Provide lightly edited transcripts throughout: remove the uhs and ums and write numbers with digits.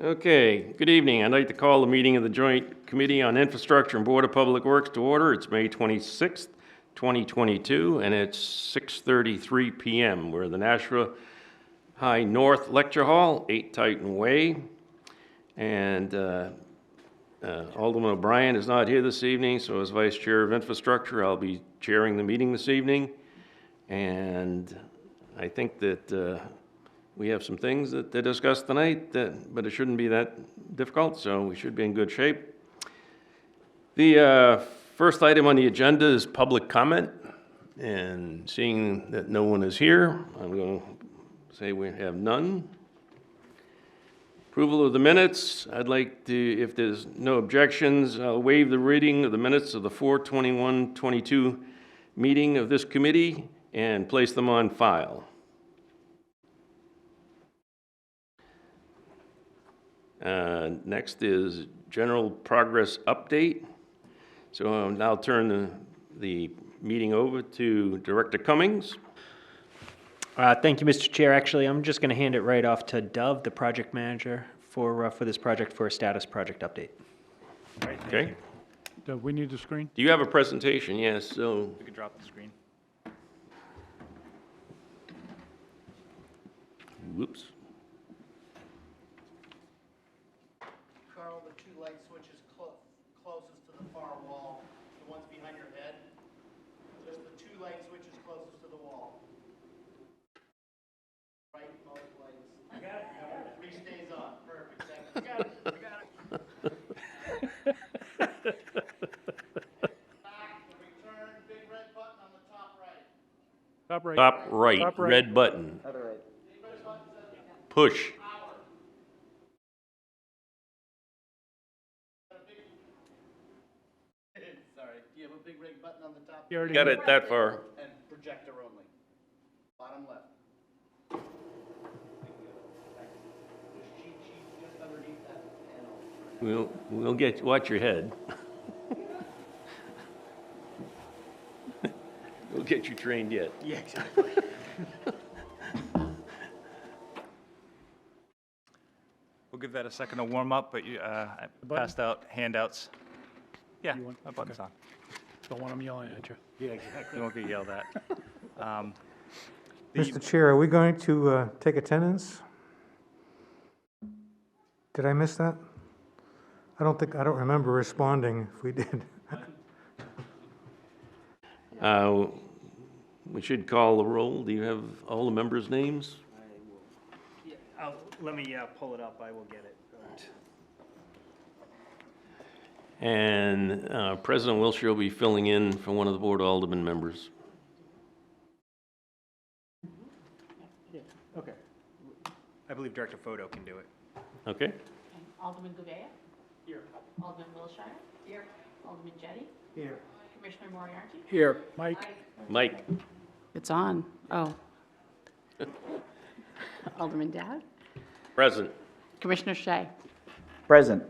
Okay, good evening. I'd like to call the meeting of the Joint Committee on Infrastructure and Board of Public Works to order. It's May 26th, 2022, and it's 6:33 p.m. We're at the Nashua High North Lecture Hall, 8 Titan Way. And Alderman O'Brien is not here this evening, so as Vice Chair of Infrastructure, I'll be chairing the meeting this evening. And I think that we have some things to discuss tonight, but it shouldn't be that difficult, so we should be in good shape. The first item on the agenda is public comment, and seeing that no one is here, I'm going to say we have none. Approval of the minutes. I'd like to, if there's no objections, I'll waive the reading of the minutes of the 4/21/22 meeting of this committee and place them on file. Next is general progress update. So I'll now turn the meeting over to Director Cummings. Thank you, Mr. Chair. Actually, I'm just going to hand it right off to Dove, the project manager for this project, for a status project update. All right, Okay. Do we need the screen? Do you have a presentation? Yes, so. We can drop the screen. Whoops. Carl, the two light switches closest to the far wall, the ones behind your head, just the two light switches closest to the wall. Right, both lights. I got it. Three stays on. Perfect. Thank you. I got it. Back, the return, big red button on the top right. Top right. Top right, Top right. red button. Big red button says Push. power. Sorry, do you have a big red button on the top? You already Got it that far. And projector only. Bottom left. There's cheat sheets just underneath that panel. We'll get, watch your head. We'll get you trained yet. Yeah, exactly. We'll give that a second to warm up, but I passed out handouts. Yeah, You want- my button's on. Don't want them yelling at you. Yeah, exactly. You won't get yelled at. Mr. Chair, are we going to take attendance? Did I miss that? I don't remember responding if we did. We should call the roll. Do you have all the members' names? Let me pull it up. I will get it. And President Wilshire will be filling in for one of the Board of Alderman members. Yeah, okay. I believe Director Photo can do it. Okay? Okay. Alderman Gouveia? Here. Alderman Wilshire? Here. Alderman Jettie? Here. Commissioner Moriarty? Here. Mike? Mike? It's on. Oh. Alderman Dowd? Present. Commissioner Shea? Present.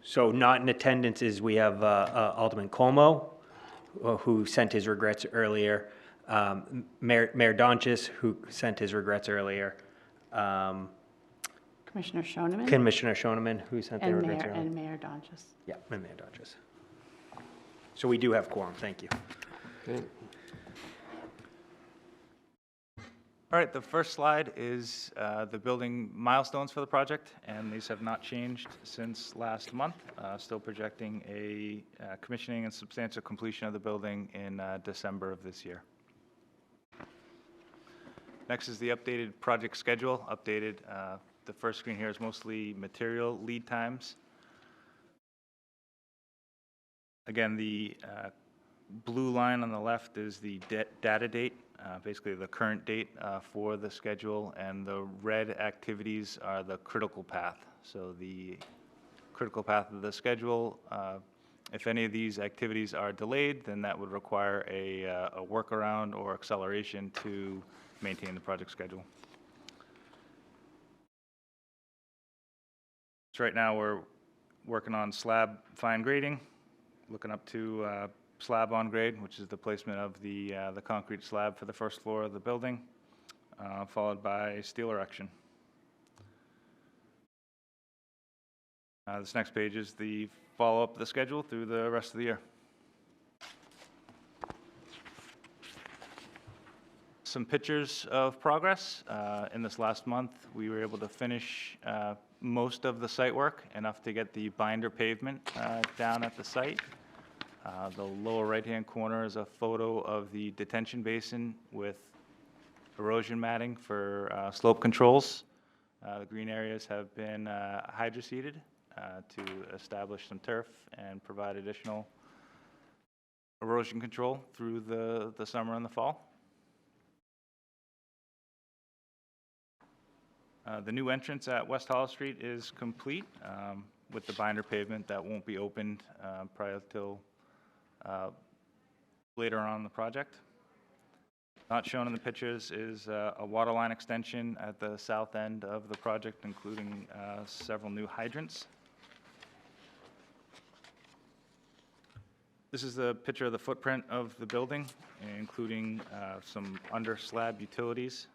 So not in attendance is we have Alderman Como, who sent his regrets earlier, Mayor Donchis, who sent his regrets earlier, Commissioner Shoneman? Commissioner Shoneman, who sent their And regrets Mayor, earlier. and Mayor Donchis. Yeah, and Mayor Donchis. So we do have quorum, thank you. Okay. All right, the first slide is the building milestones for the project, and these have not changed since last month. Still projecting a commissioning and substantial completion of the building in December of this year. Next is the updated project schedule, updated. The first screen here is mostly material lead times. Again, the blue line on the left is the data date, basically the current date for the schedule, and the red activities are the critical path. So the critical path of the schedule, if any of these activities are delayed, then that would require a workaround or acceleration to maintain the project schedule. So right now we're working on slab fine grading, looking up to slab on grade, which is the placement of the concrete slab for the first floor of the building, followed by steel erection. This next page is the follow-up of the schedule through the rest of the year. Some pictures of progress. In this last month, we were able to finish most of the site work, enough to get the binder pavement down at the site. The lower right-hand corner is a photo of the detention basin with erosion matting for slope controls. The green areas have been hydroseeded to establish some turf and provide additional erosion control through the summer and the fall. The new entrance at West Hollow Street is complete with the binder pavement that won't be opened prior till later on in the project. Not shown in the pictures is a water line extension at the south end of the project, including several new hydrants. This is a picture of the footprint of the building, including some under slab utilities.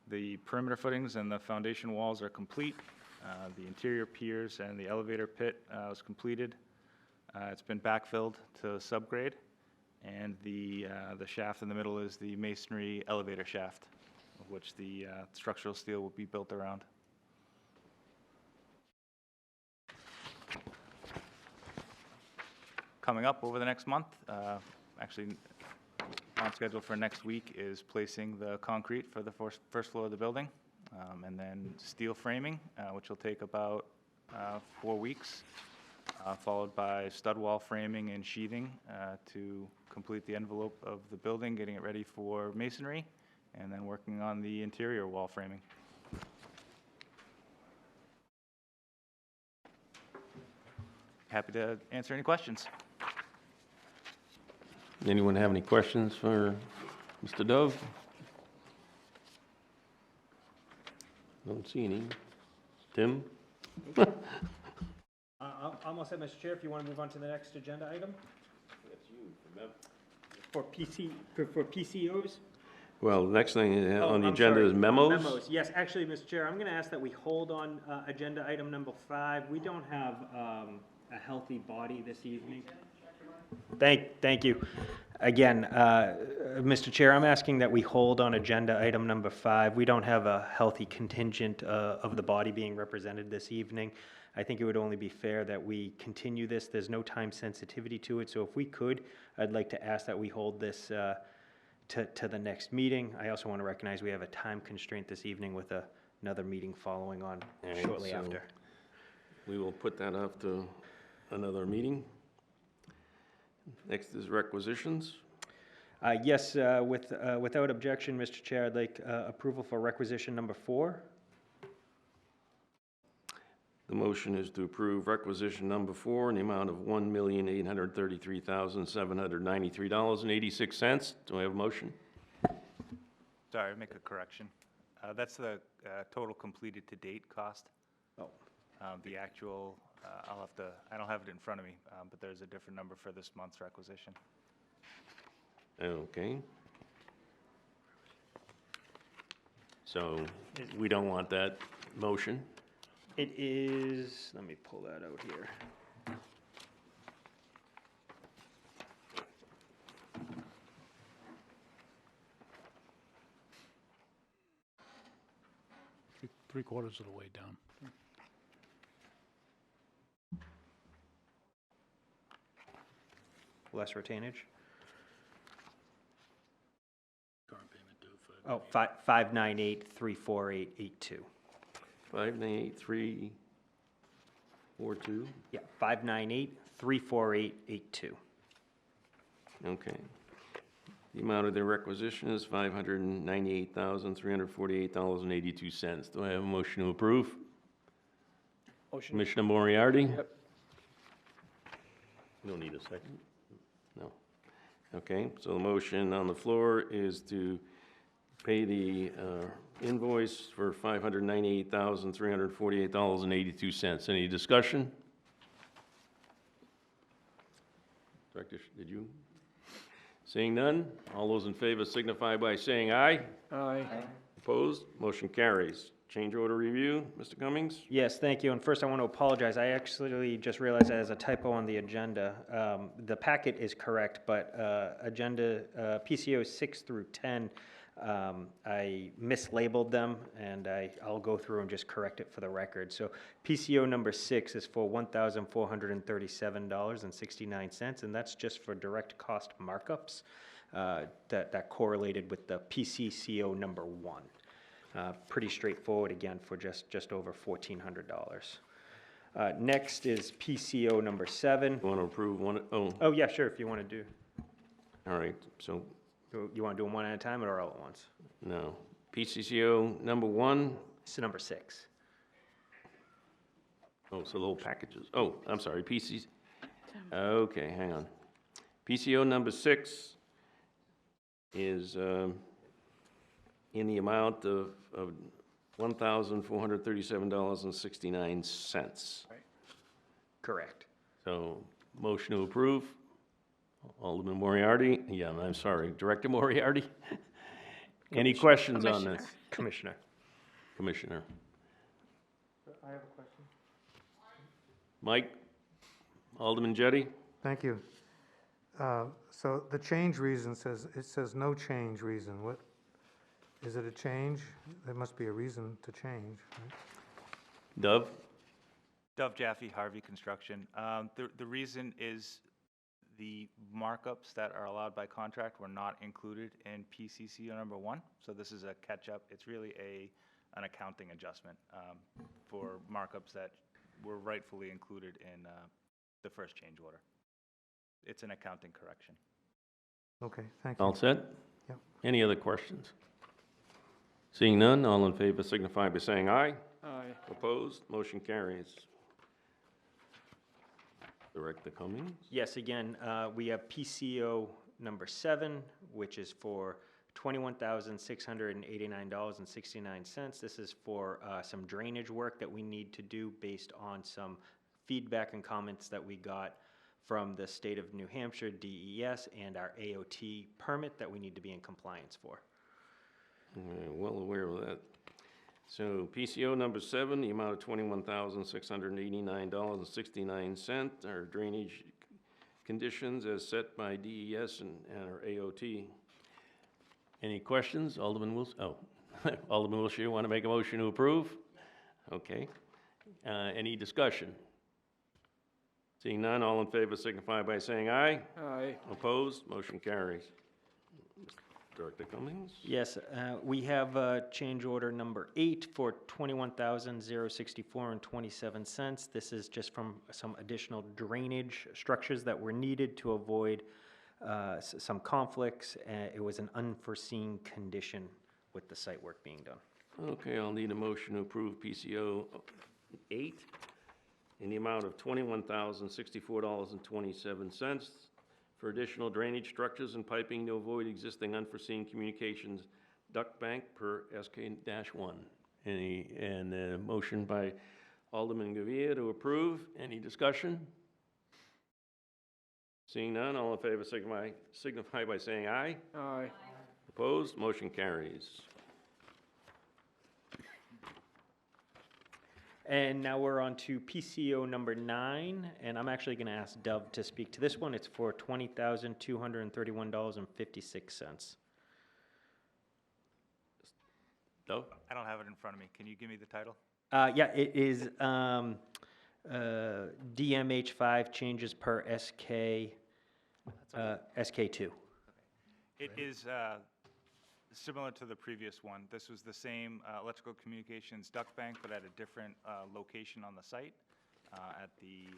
The perimeter footings and the foundation walls are complete. The interior piers and the elevator pit was completed. It's been backfilled to subgrade, and the shaft in the middle is the masonry elevator shaft, of which the structural steel will be built around. Coming up over the next month, actually on schedule for next week, is placing the concrete for the first floor of the building, and then steel framing, which will take about 4 weeks, followed by stud wall framing and sheathing to complete the envelope of the building, getting it ready for masonry, and then working on the interior wall framing. Happy to answer any questions. Anyone have any questions for Mr. Dove? Don't see any. Tim? Almost set, Mr. Chair, if you want to move on to the next agenda item? For PCOs? Well, the next thing Oh, on the I'm agenda sorry. is memos. Memos, yes, actually, Mr. Chair, I'm going to ask that we hold on agenda item number 5. We don't have a healthy body this evening. Thank you. Again, Mr. Chair, I'm asking that we hold on agenda item number 5. We don't have a healthy contingent of the body being represented this evening. I think it would only be fair that we continue this. There's no time sensitivity to it, so if we could, I'd like to ask that we hold this to the next meeting. I also want to recognize we have a time constraint this evening with another meeting following on All right, shortly so after. We will put that up to another meeting. Next is requisitions. Yes, without objection, Mr. Chair, I'd like approval for requisition number 4. The motion is to approve requisition number 4 in the amount of $1,833,793.86. Do I have a motion? Sorry, make a correction. That's the total completed to date cost. Oh. The actual, I don't have it in front of me, but there's a different number for this month's requisition. Okay. So we don't want that motion. It is, let me pull that out here. Three-quarters of the way down. Less retainage? Current payment due for. Oh, 598-34882. 59342. Yeah, 598-34882. Okay. The amount of the requisition is $598,348.82. Do I have a motion to approve? Motion. Commissioner Moriarty? Yep. You don't need a second? No. Okay, so the motion on the floor is to pay the invoice for $598,348.82. Any discussion? Director, did you? Seeing none, all those in favor signify by saying aye. Aye. Opposed? Motion carries. change order review. Mr. Cummings? Yes, thank you. And first, I want to apologize. I actually just realized that as a typo on the agenda. The packet is correct, but agenda PCO 6 through 10, I mislabeled them, and I'll go through and just correct it for the record. So PCO number 6 is for $1,437.69, and that's just for direct cost markups that correlated with the PCCO number 1. Pretty straightforward, again, for just over $1,400. Next is PCO number 7. You want to approve one, Oh, yeah, sure, if you want to do. all right, so, You want to do them one at a time or all at once? no. PCCO number 1, It's number 6. oh, so the whole packages. Oh, I'm sorry, okay, hang on. PCO number 6 is in the amount of $1,437.69. Correct. So, motion to approve. Alderman Moriarty, yeah, I'm sorry, Director Moriarty. Any questions on this? Commissioner. Commissioner? I have a question. Mike? Alderman Jettie? Thank you. So the change reason it says no change reason. What, is it a change? There must be a reason to change, right? Dove? Dove Jaffe, Harvey Construction. The reason is the markups that are allowed by contract were not included in PCC number 1, so this is a catch-up. It's really an accounting adjustment for markups that were rightfully included in the first change order. It's an accounting correction. Okay, thank you. All set? Yep. Any other questions? Seeing none, all in favor signify by saying aye. Aye. Opposed? Motion carries. Director Cummings? Yes, again, we have PCO number 7, which is for $21,689.69. This is for some drainage work that we need to do based on some feedback and comments that we got from the state of New Hampshire, DES, and our AOT permit that we need to be in compliance for. Well aware of that. So PCO number 7, the amount of $21,689.69 are drainage conditions as set by DES and our AOT. Any questions? Alderman Wilson, Alderman Wilshire, you want to make a motion to approve? Okay. Any discussion? Seeing none, all in favor signify by saying aye. Aye. Opposed? Motion carries. Director Cummings? Yes, we have change order number 8 for $21,064.27. This is just from some additional drainage structures that were needed to avoid some conflicts. It was an unforeseen condition with the site work being done. Okay, I'll need a motion to approve PCO 8 in the amount of $21,064.27 for additional drainage structures and piping to avoid existing unforeseen communications duct bank per SK-1. And motion by Alderman Govia to approve. Any discussion? Seeing none, all in favor signify by saying aye. Aye. Opposed? Motion carries. And now we're on to PCO number 9, and I'm actually going to ask Dove to speak to this one. It's for $20,231.56. Dove? I don't have it in front of me. Can you give me the title? Yeah, it is DMH5 changes per SK, SK2. It is similar to the previous one. This was the same electrical communications duct bank, but at a different location on the site, at the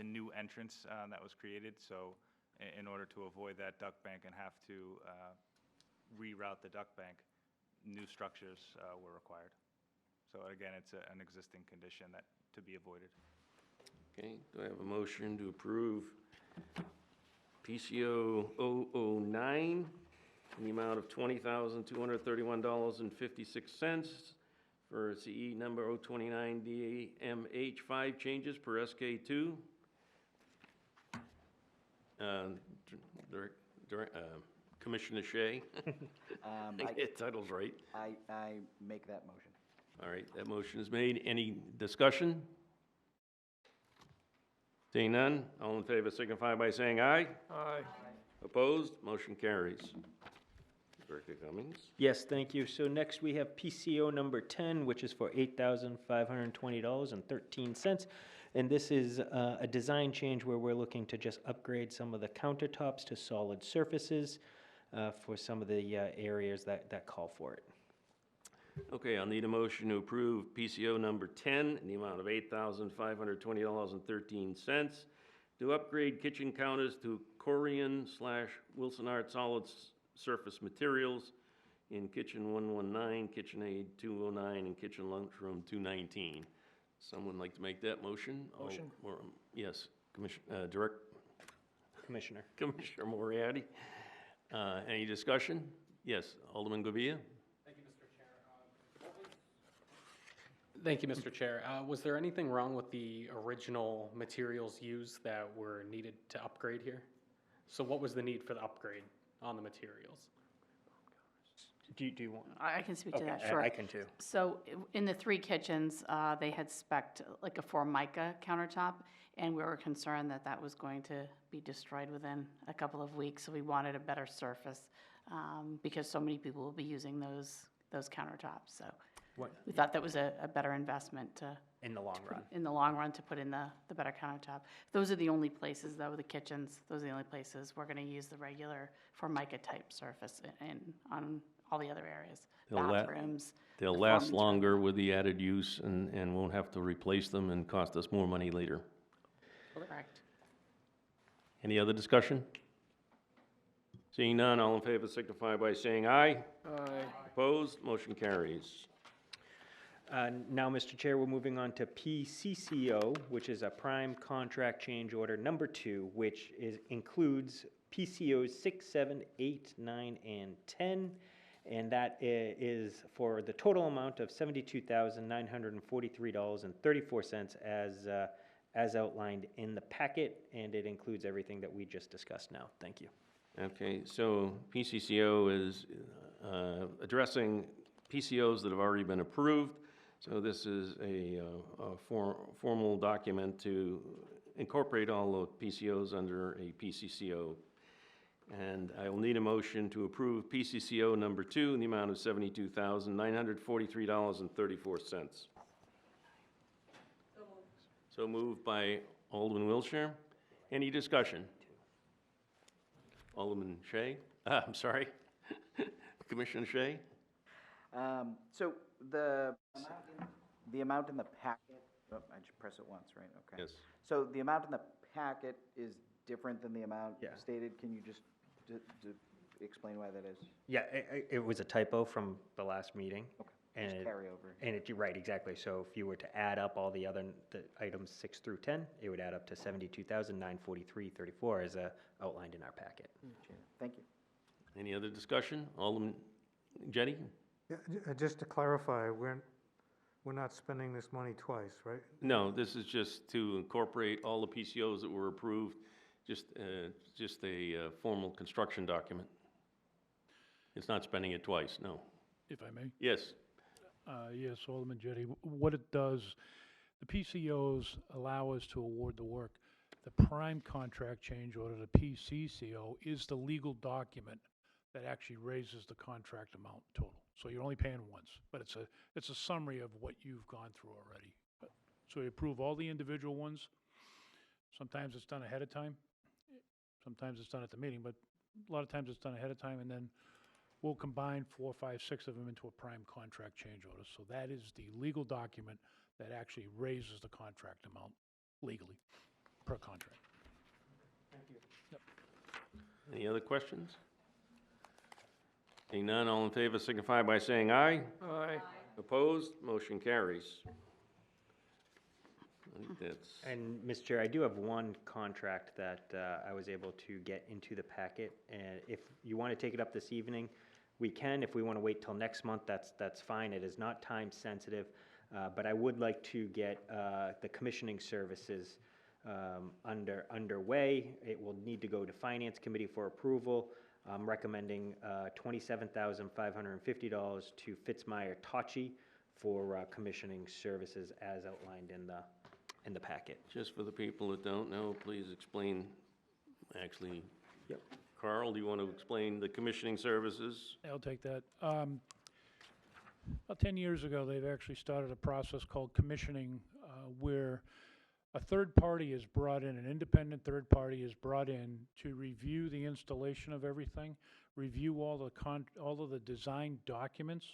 new entrance that was created. So in order to avoid that duct bank and have to reroute the duct bank, new structures were required. So again, it's an existing condition that to be avoided. Okay, do I have a motion to approve PCO 009 in the amount of $20,231.56 for CE number 029 DMH5 changes per SK2? Commissioner Shea? I, Get titles right. I make that motion. All right, that motion is made. Any discussion? Seeing none, all in favor signify by saying aye. Aye. Opposed? Motion carries. Director Cummings? Yes, thank you. So next we have PCO number 10, which is for $8,520.13. And this is a design change where we're looking to just upgrade some of the countertops to solid surfaces for some of the areas that call for it. Okay, I'll need a motion to approve PCO number 10 in the amount of $8,520.13 to upgrade kitchen counters to Corian/Wilson Art solid surface materials in Kitchen 119, KitchenAid 209, and Kitchen Lunchroom 219. Someone like to make that motion? Motion. Yes, Commissioner Commissioner. Moriarty. Any discussion? Yes, Alderman Govia? Thank you, Mr. Chair. Was there anything wrong with the original materials used that were needed to upgrade here? So what was the need for the upgrade on the materials? Do you want? I can speak to Okay, that, sure. I can too. So in the three kitchens, they had spec'd like a Formica countertop, and we were concerned that that was going to be destroyed within a couple of weeks. So we wanted a better surface because so many people will be using those countertops. So What, we thought that was a better investment to, in the long run? in the long run, to put in the better countertop. Those are the only places, though, the kitchens, those are the only places we're gonna use the regular Formica type surface and on all the other areas, They'll la- bathrooms. They'll the last forms are- longer with the added use and won't have to replace them and cost us more money later. Correct. Any other discussion? Seeing none, all in favor signify by saying aye. Aye. Opposed? Motion carries. Now, Mr. Chair, we're moving on to PCCO, which is a prime contract change order number 2, which includes PCOs 6, 7, 8, 9, and 10. And that is for the total amount of $72,943.34 as outlined in the packet, and it includes everything that we just discussed now. Thank you. Okay, so PCCO is addressing PCOs that have already been approved. So this is a formal document to incorporate all the PCOs under a PCCO. And I will need a motion to approve PCCO number 2 in the amount of $72,943.34. So moved by Alderman Wiltshire. Any discussion? Alderman Shea? I'm sorry. Commissioner Shea? So the amount in the packet, oh, I just press it once, right? Okay. Yes. So the amount in the packet is different than the amount Yeah. stated. Can you just explain why that is? Yeah, it was a typo from the last meeting. Okay. And Just it- carry over. And you're right, exactly. So if you were to add up all the items 6 through 10, it would add up to $72,943.34 as outlined in our packet. Thank you. Any other discussion? Alderman Jettie? Yeah, just to clarify, we're not spending this money twice, right? No, this is just to incorporate all the PCOs that were approved, just a formal construction document. It's not spending it twice, no. If I may. Yes, Yes, Alderman Jettie, what it does, the PCOs allow us to award the work. The prime contract change order, the PCCO, is the legal document that actually raises the contract amount total. So you're only paying once, but it's a summary of what you've gone through already. So we approve all the individual ones. Sometimes it's done ahead of time. Sometimes it's done at the meeting, but a lot of times it's done ahead of time, and then we'll combine 4, 5, 6 of them into a prime contract change order. So that is the legal document that actually raises the contract amount legally per contract. any other questions? Seeing none, all in favor signify by saying aye. Aye. Opposed? Motion carries. I think that's, And, Mr. Chair, I do have one contract that I was able to get into the packet, and if you want to take it up this evening, we can. If we want to wait till next month, that's fine. It is not time sensitive, but I would like to get the commissioning services underway. It will need to go to Finance Committee for approval. I'm recommending $27,550 to Fitzmyer Tachi for commissioning services as outlined in the packet. Just for the people that don't know, please explain, actually, Yep. Carl, do you want to explain the commissioning services? I'll take that. About 10 years ago, they've actually started a process called commissioning, where a third party is brought in, an independent third party is brought in to review the installation of everything, review all of the design documents,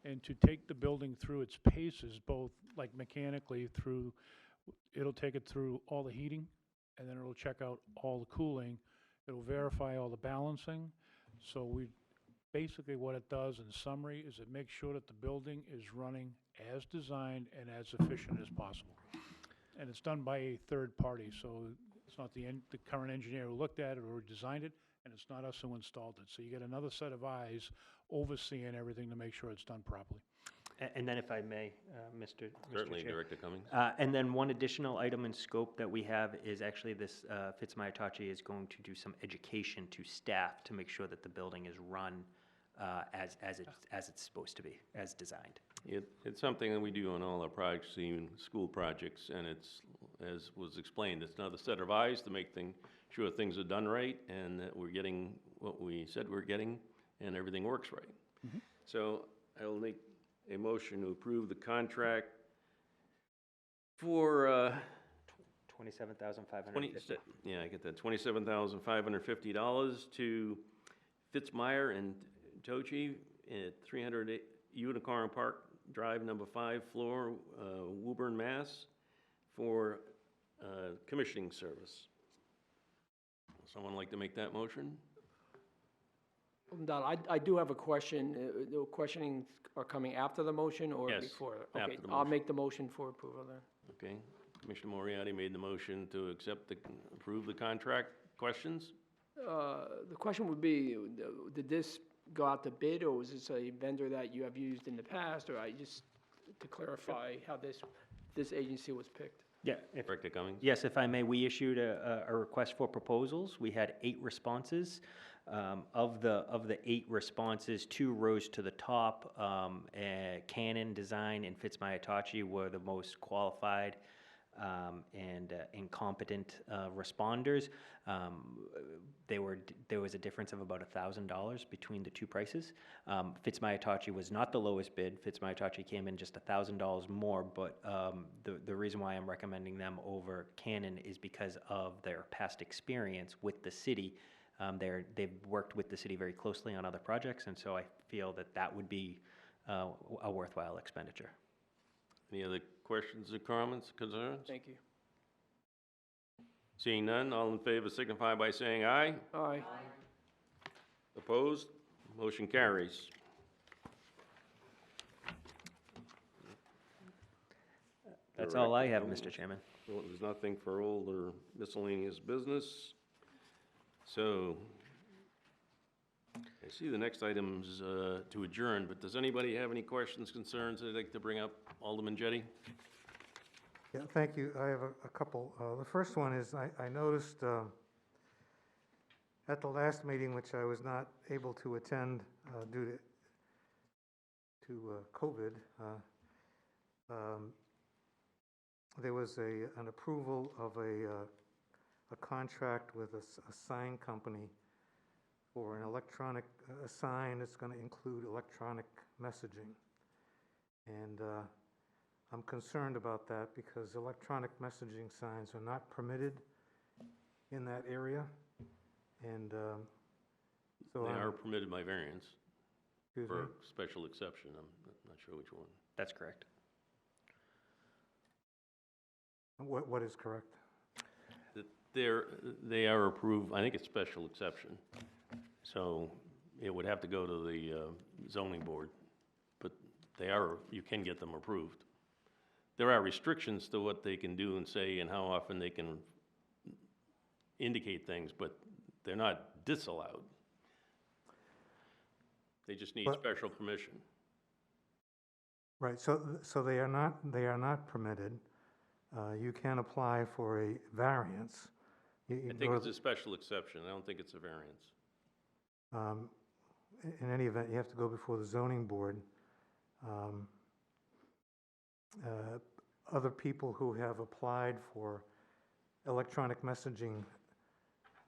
and to take the building through its paces, both like mechanically through, it'll take it through all the heating, and then it'll check out all the cooling. It'll verify all the balancing. So basically what it does in summary is it makes sure that the building is running as designed and as efficient as possible. And it's done by a third party, so it's not the current engineer who looked at it or designed it, and it's not us who installed it. So you get another set of eyes overseeing everything to make sure it's done properly. And then if I may, Mr. Certainly, Chair. Director Cummings. And then one additional item in scope that we have is actually this, Fitzmyer Tachi is going to do some education to staff to make sure that the building is run as it's supposed to be, as designed. It's something that we do on all our projects, even school projects, and it's, as was explained, it's another set of eyes to make sure things are done right and that we're getting what we said we're getting and everything works right. So I will make a motion to approve the contract for, 27,550. yeah, I get that, $27,550 to Fitzmyer and Tochi at 300 Unicorn Park Drive, number 5 floor, Woburn, Mass, for commissioning service. Someone like to make that motion? Don, I do have a question. The questionings are coming after the motion or Yes, before? after Okay, the I'll motion. make the motion for approval then. Okay, Commissioner Moriarty made the motion to approve the contract. Questions? The question would be, did this go out to bid, or was this a vendor that you have used in the past? Or to clarify how this agency was picked? Yeah, Director Cummings? yes, if I may, we issued a request for proposals. We had 8 responses. Of the 8 responses, 2 rose to the top. Canon Design and Fitzmyer Tachi were the most qualified and competent responders. There was a difference of about $1,000 between the 2 prices. Fitzmyer Tachi was not the lowest bid. Fitzmyer Tachi came in just $1,000 more, but the reason why I'm recommending them over Canon is because of their past experience with the city. They've worked with the city very closely on other projects, and so I feel that would be a worthwhile expenditure. Any other questions or comments, concerns? Thank you. Seeing none, all in favor signify by saying aye. Aye. Opposed? Motion carries. That's all I have, Mr. Chairman. Well, there's nothing for old or miscellaneous business. So, I see the next item's to adjourn, but does anybody have any questions, concerns they'd like to bring up? Alderman Jettie? Yeah, thank you. I have a couple. The first one is, I noticed at the last meeting, which I was not able to attend due to COVID, there was an approval of a contract with a sign company for an electronic sign that's going to include electronic messaging. And I'm concerned about that because electronic messaging signs are not permitted in that area. And so They I'm, are permitted by variance excuse me, for special exception. I'm not sure which one. That's correct. what is correct? They are approved, I think it's special exception. So it would have to go to the zoning board, but you can get them approved. There are restrictions to what they can do and say and how often they can indicate things, but they're not disallowed. They just need But- special permission. Right, so they are not permitted. You can apply for a variance. I think it's a special exception. I don't think it's a variance. In any event, you have to go before the zoning board. Other people who have applied for electronic messaging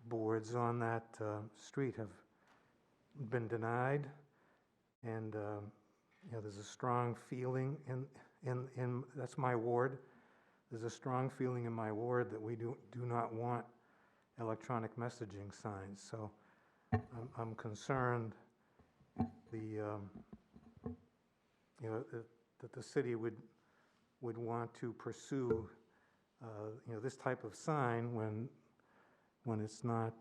boards on that street have been denied, and there's a strong feeling in that's my ward. There's a strong feeling in my ward that we do not want electronic messaging signs. So I'm concerned that the city would want to pursue this type of sign when it's not.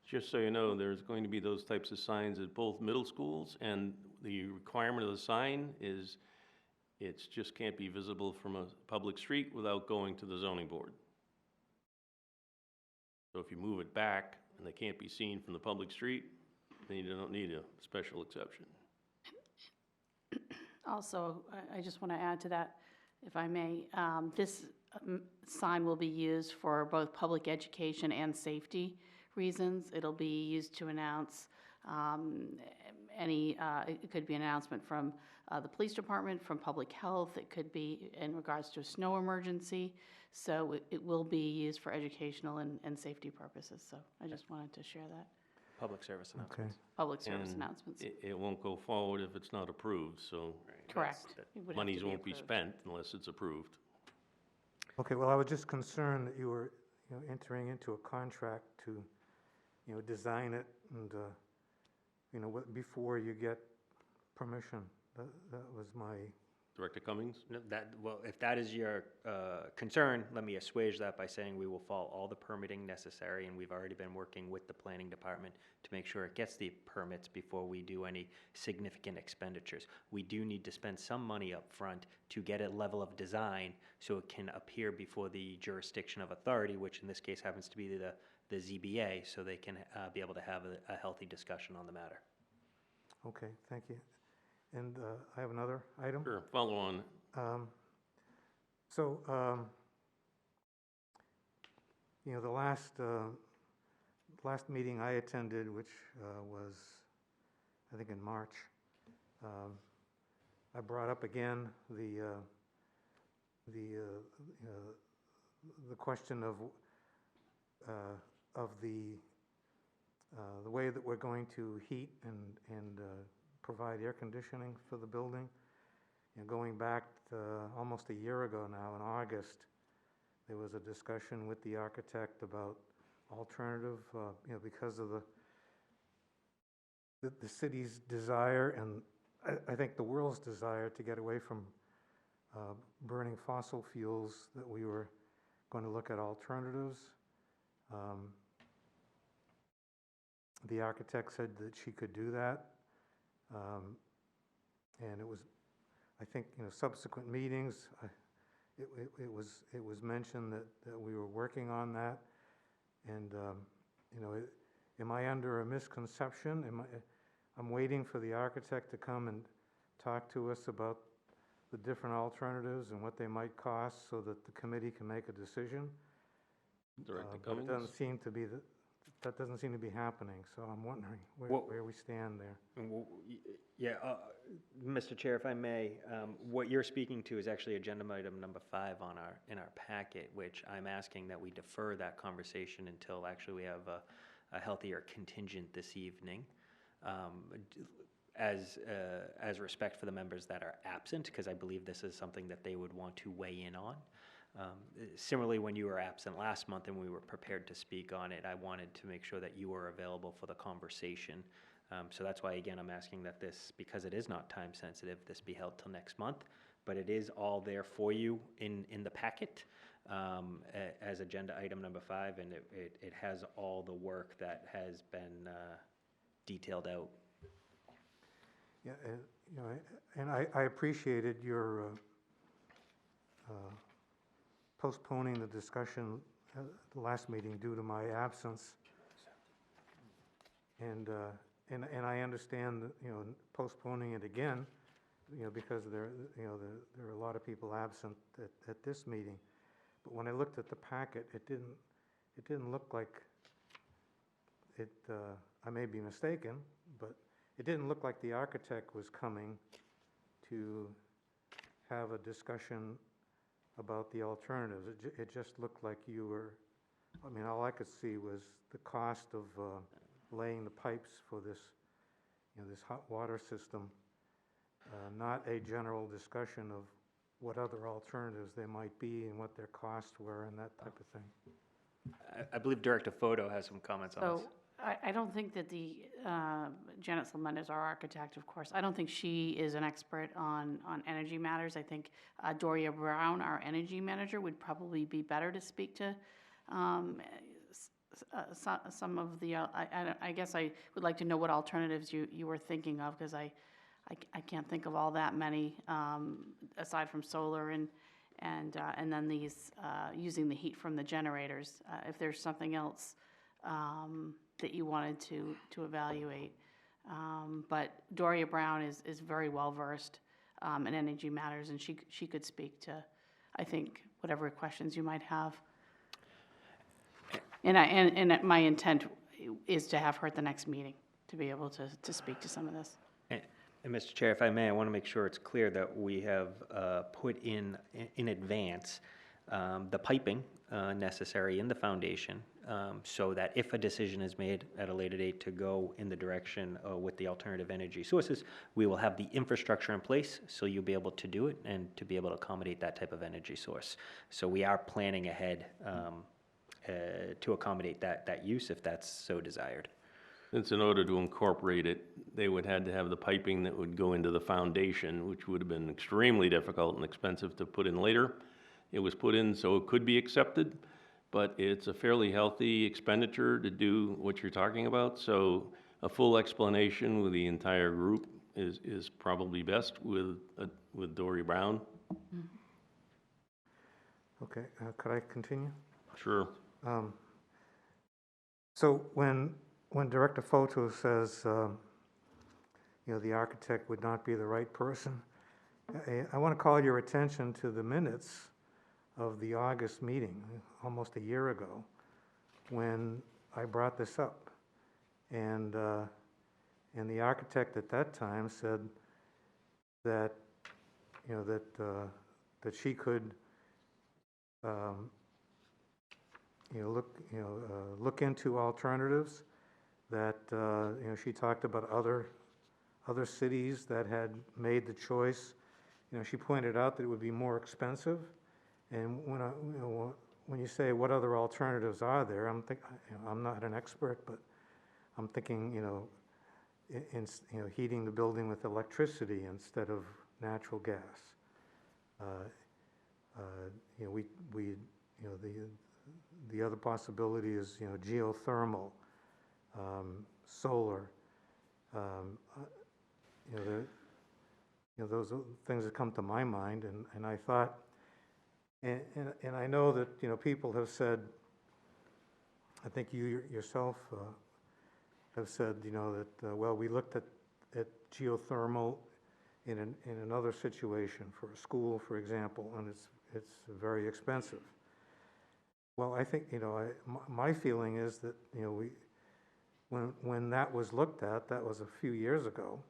Just so you know, there's going to be those types of signs at both middle schools, and the requirement of the sign is it just can't be visible from a public street without going to the zoning board. So if you move it back and they can't be seen from the public street, then you don't need a special exception. Also, I just want to add to that, if I may. This sign will be used for both public education and safety reasons. It'll be used to announce it could be an announcement from the police department, from public health. It could be in regards to a snow emergency. So it will be used for educational and safety purposes. So I just wanted to share that. Public service announcements. Public service And announcements. It won't go forward if it's not approved, so Correct. It would have to monies won't be approved. spent unless it's approved. Okay, well, I was just concerned that you were entering into a contract to design it and before you get permission. That was my. Director Cummings? No, well, if that is your concern, let me assuage that by saying we will follow all the permitting necessary, and we've already been working with the planning department to make sure it gets the permits before we do any significant expenditures. We do need to spend some money up front to get a level of design so it can appear before the jurisdiction of authority, which in this case happens to be the ZBA, so they can be able to have a healthy discussion on the matter. Okay, thank you. And I have another item. Sure, follow on. The last meeting I attended, which was, I think, in March, I brought up again the question of the way that we're going to heat and provide air conditioning for the building. Going back almost a year ago now, in August, there was a discussion with the architect about alternative, because of the city's desire, and I think the world's desire, to get away from burning fossil fuels, that we were going to look at alternatives. The architect said that she could do that. And it was, I think, subsequent meetings, it was mentioned that we were working on that. And, am I under a misconception? I'm waiting for the architect to come and talk to us about the different alternatives and what they might cost so that the committee can make a decision. Director But it Cummings? doesn't seem to be that doesn't seem to be happening, so I'm wondering where we stand there. Yeah, Mr. Chair, if I may, what you're speaking to is actually agenda item number 5 in our packet, which I'm asking that we defer that conversation until actually we have a healthier contingent this evening. As respect for the members that are absent, because I believe this is something that they would want to weigh in on. Similarly, when you were absent last month and we were prepared to speak on it, I wanted to make sure that you were available for the conversation. So that's why, again, I'm asking that this, because it is not time sensitive, this be held till next month, but it is all there for you in the packet as agenda item number 5, and it has all the work that has been detailed out. Yeah, and I appreciated your postponing the discussion at the last meeting due to my absence. And I understand that, postponing it again, because there are a lot of people absent at this meeting. But when I looked at the packet, it didn't look like I may be mistaken, but it didn't look like the architect was coming to have a discussion about the alternatives. It just looked like you were, I mean, all I could see was the cost of laying the pipes for this, this hot water system, not a general discussion of what other alternatives there might be and what their costs were and that type of thing. I believe Director Photo has some comments on this. So I don't think that Janet Slement is our architect, of course. I don't think she is an expert on energy matters. I think Doria Brown, our energy manager, would probably be better to speak to some of the, I guess I would like to know what alternatives you were thinking of, because I can't think of all that many, aside from solar and then these, using the heat from the generators. If there's something else that you wanted to evaluate. But Doria Brown is very well-versed in energy matters, and she could speak to, I think, whatever questions you might have. And my intent is to have her at the next meeting, to be able to speak to some of this. And Mr. Chair, if I may, I want to make sure it's clear that we have put in advance the piping necessary in the foundation, so that if a decision is made at a later date to go in the direction with the alternative energy sources, we will have the infrastructure in place, so you'll be able to do it and to be able to accommodate that type of energy source. So we are planning ahead to accommodate that use if that's so desired. Since in order to incorporate it, they would had to have the piping that would go into the foundation, which would have been extremely difficult and expensive to put in later. It was put in so it could be accepted, but it's a fairly healthy expenditure to do what you're talking about. So a full explanation with the entire group is probably best with Dory Brown. Okay, could I continue? Sure. So when Director Photo says, the architect would not be the right person, I want to call your attention to the minutes of the August meeting, almost a year ago, when I brought this up. And the architect at that time said that, that she could, look into alternatives, that, she talked about other cities that had made the choice. She pointed out that it would be more expensive. And when you say what other alternatives are there, I'm not an expert, but I'm thinking, heating the building with electricity instead of natural gas. The other possibility is, geothermal, solar. Those are things that come to my mind, and I thought, and I know that, people have said, I think you yourself have said, that, well, we looked at geothermal in another situation for a school, for example, and it's very expensive. Well, I think, my feeling is that, when that was looked at, that was a few years ago,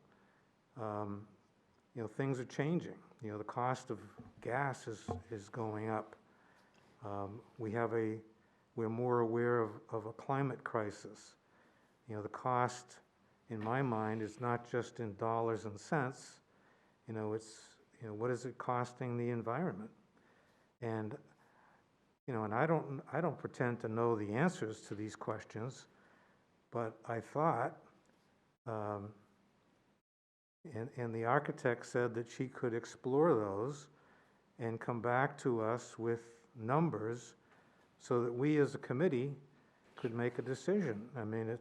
things are changing. The cost of gas is going up. We're more aware of a climate crisis. The cost, in my mind, is not just in dollars and cents. It's, what is it costing the environment? And, and I don't pretend to know the answers to these questions, but I thought, and the architect said that she could explore those and come back to us with numbers so that we as a committee could make a decision. I mean,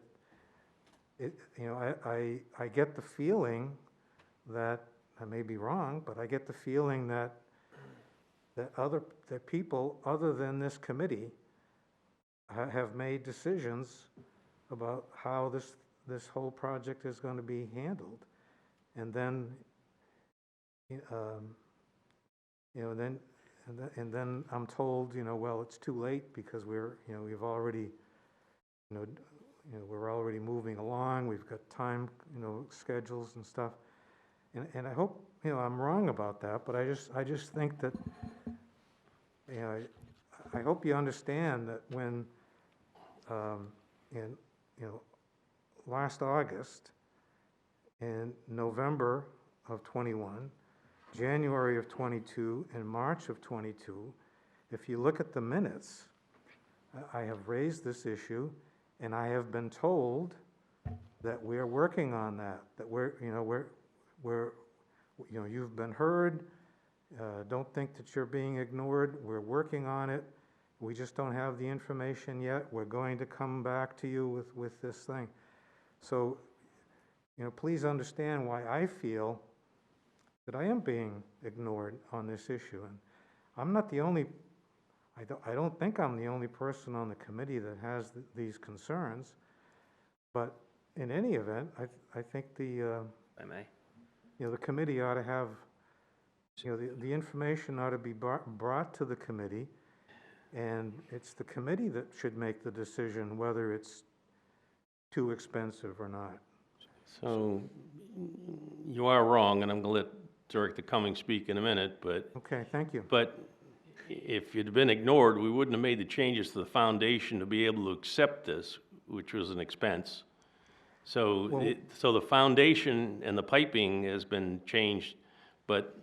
I get the feeling that, I may be wrong, but I get the feeling that people other than this committee have made decisions about how this whole project is going to be handled. And then, and then I'm told, well, it's too late because we've already, we're already moving along, we've got time, schedules and stuff. And I hope, I'm wrong about that, but I just think that, I hope you understand that when, in, last August, in November of '21, January of '22, and March of '22, if you look at the minutes, I have raised this issue, and I have been told that we're working on that, that you've been heard, don't think that you're being ignored, we're working on it, we just don't have the information yet, we're going to come back to you with this thing. So, please understand why I feel that I am being ignored on this issue. And I'm not the only, I don't think I'm the only person on the committee that has these concerns, but in any event, I think the, If I may. the committee ought to have, the information ought to be brought to the committee, and it's the committee that should make the decision whether it's too expensive or not. So you are wrong, and I'm going to let Director Cummings speak in a minute, but Okay, thank you. But if you'd been ignored, we wouldn't have made the changes to the foundation to be able to accept this, which was an expense. So, Well- so the foundation and the piping has been changed, but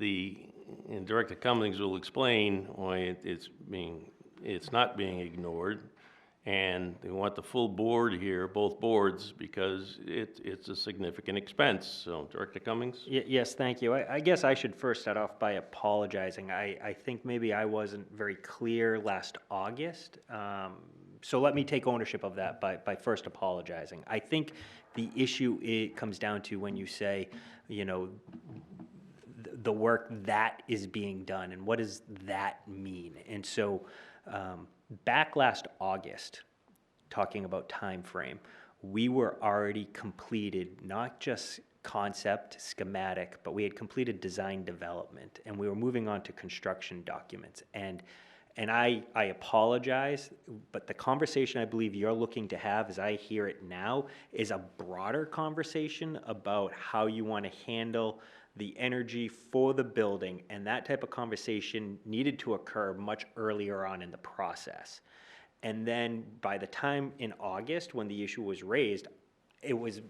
and Director Cummings will explain why it's not being ignored. And they want the full board here, both boards, because it's a significant expense. So, Director Cummings? Yes, thank you. I guess I should first start off by apologizing. I think maybe I wasn't very clear last August. So let me take ownership of that by first apologizing. I think the issue it comes down to when you say, the work that is being done, and what does that mean? And so back last August, talking about time frame, we were already completed, not just concept, schematic, but we had completed design development, and we were moving on to construction documents. And I apologize, but the conversation I believe you're looking to have, as I hear it now, is a broader conversation about how you want to handle the energy for the building, and that type of conversation needed to occur much earlier on in the process. And then by the time in August, when the issue was raised, it was,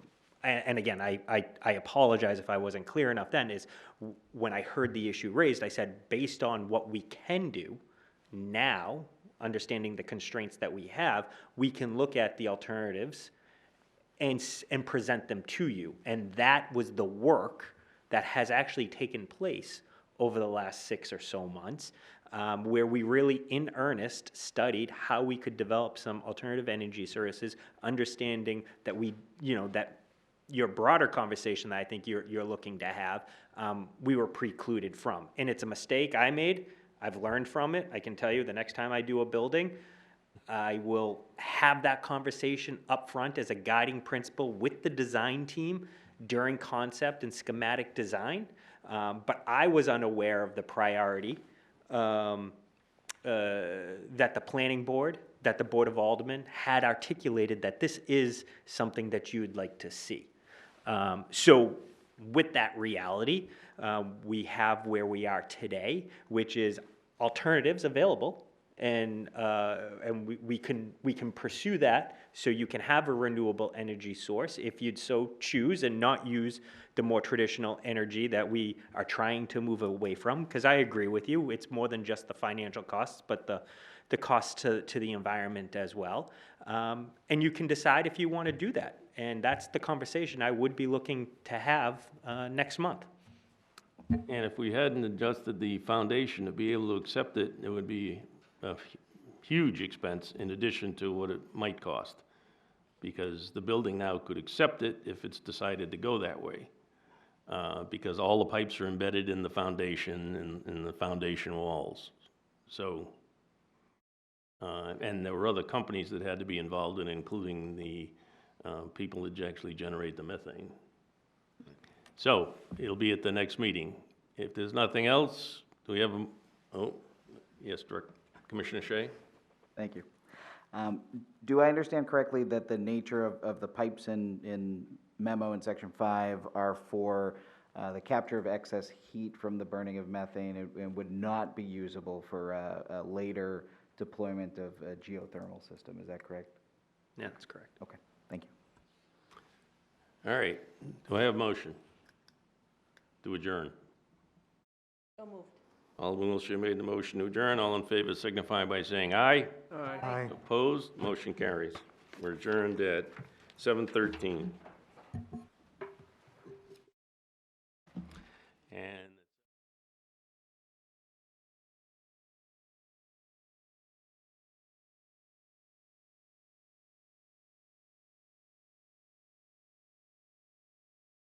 and again, I apologize if I wasn't clear enough then, is when I heard the issue raised, I said, based on what we can do now, understanding the constraints that we have, we can look at the alternatives and present them to you. And that was the work that has actually taken place over the last 6 or so months, where we really, in earnest, studied how we could develop some alternative energy sources, understanding that that your broader conversation that I think you're looking to have, we were precluded from. And it's a mistake I made. I've learned from it. I can tell you the next time I do a building, I will have that conversation up front as a guiding principle with the design team during concept and schematic design, but I was unaware of the priority that the planning board, that the Board of Aldermen had articulated that this is something that you would like to see. So with that reality, we have where we are today, which is alternatives available, and we can pursue that, so you can have a renewable energy source if you'd so choose, and not use the more traditional energy that we are trying to move away from. Because I agree with you, it's more than just the financial costs, but the cost to the environment as well. And you can decide if you want to do that, and that's the conversation I would be looking to have next month. And if we hadn't adjusted the foundation to be able to accept it, it would be a huge expense in addition to what it might cost, because the building now could accept it if it's decided to go that way, because all the pipes are embedded in the foundation and the foundation walls. So, and there were other companies that had to be involved in, including the people that actually generate the methane. So it'll be at the next meeting. If there's nothing else, do we have a, oh, yes, Director. Commissioner Shea? Thank you. Do I understand correctly that the nature of the pipes in memo in section 5 are for the capture of excess heat from the burning of methane and would not be usable for a later deployment of a geothermal system? Is that correct? Yeah, that's correct. Okay, thank you. All right, do I have a motion to adjourn? So moved. Alderman Wiltshire made the motion to adjourn. All in favor signify by saying aye. Aye. Opposed? Motion carries. We're adjourned at 7:13. And